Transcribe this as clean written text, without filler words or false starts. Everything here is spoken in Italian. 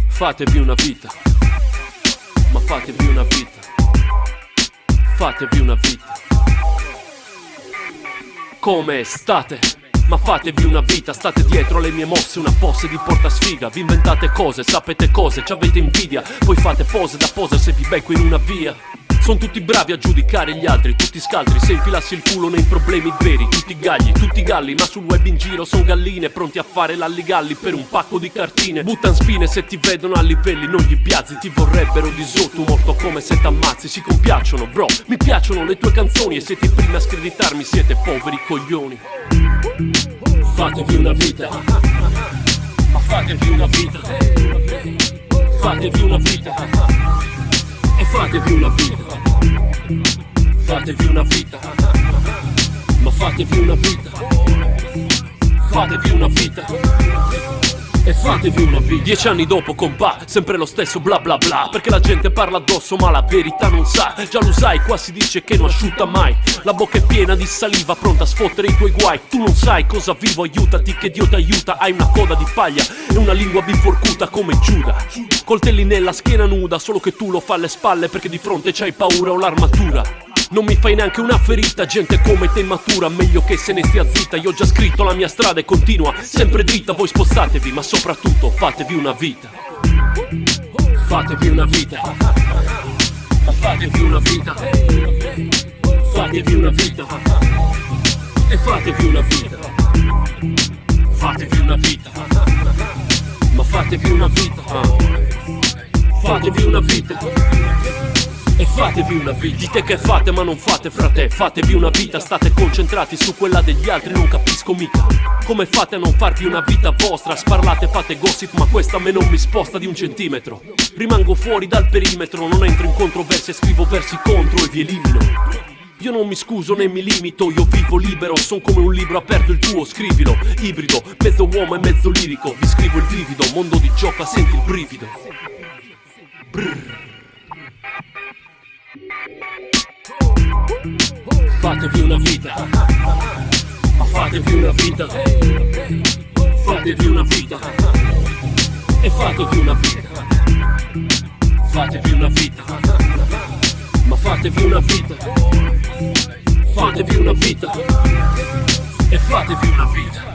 Fatevi una vita, ma fatevi una vita, fatevi una vita. Come state? Ma fatevi una vita, state dietro alle mie mosse, una posse di portasfiga. Vi inventate cose, sapete cose, ci avete invidia, poi fate pose da posa se vi becco in una via. Sono tutti bravi a giudicare gli altri, tutti scaltri, se infilassi il culo nei problemi veri. Tutti gagli, tutti galli, ma sul web in giro son galline, pronti a fare l'alligalli per un pacco di cartine. Buttan spine se ti vedono a livelli, non gli piazzi, ti vorrebbero di sotto, morto come se t'ammazzi. Si compiacciono, bro, mi piacciono le tue canzoni, e siete i primi a screditarmi, siete poveri coglioni. Fatevi una vita, ma fatevi una vita, fatevi una vita. E fatevi una vita, fatevi una vita, ma fatevi una vita, fatevi una vita, e fatevi una vita. 10 anni dopo compà, sempre lo stesso bla bla bla, perché la gente parla addosso ma la verità non sa. Già lo sai, qua si dice che non asciutta mai, la bocca è piena di saliva pronta a sfottere i tuoi guai. Tu non sai cosa vivo, aiutati che Dio t'aiuta. Hai una coda di paglia e una lingua biforcuta come Giuda, coltelli nella schiena nuda, solo che tu lo fai alle spalle perché di fronte c'hai paura o l'armatura. Non mi fai neanche una ferita, gente come te immatura, meglio che se ne stia zitta. Io ho già scritto la mia strada e continua sempre dritta. Voi spostatevi, ma soprattutto fatevi una vita. Fatevi una vita, ma fatevi una vita, fatevi una vita, e fatevi una vita, fatevi una vita, ma fatevi una vita, fatevi una vita. E fatevi una vita. Dite che fate ma non fate, frate, fatevi una vita. State concentrati su quella degli altri, non capisco mica come fate a non farvi una vita vostra. Sparlate, fate gossip, ma questa a me non mi sposta di un centimetro. Rimango fuori dal perimetro, non entro in controversie, scrivo versi contro e vi elimino. Io non mi scuso né mi limito, io vivo libero, son come un libro aperto, il tuo scrivilo. Ibrido, mezzo uomo e mezzo lirico, vi scrivo il vivido, mondo di gioca, senti il brivido. Brrr. Fatevi una vita, ma fatevi una vita, fatevi una vita, e fatevi una vita, fatevi una vita, ma fatevi una vita, fatevi una vita, e fatevi una vita.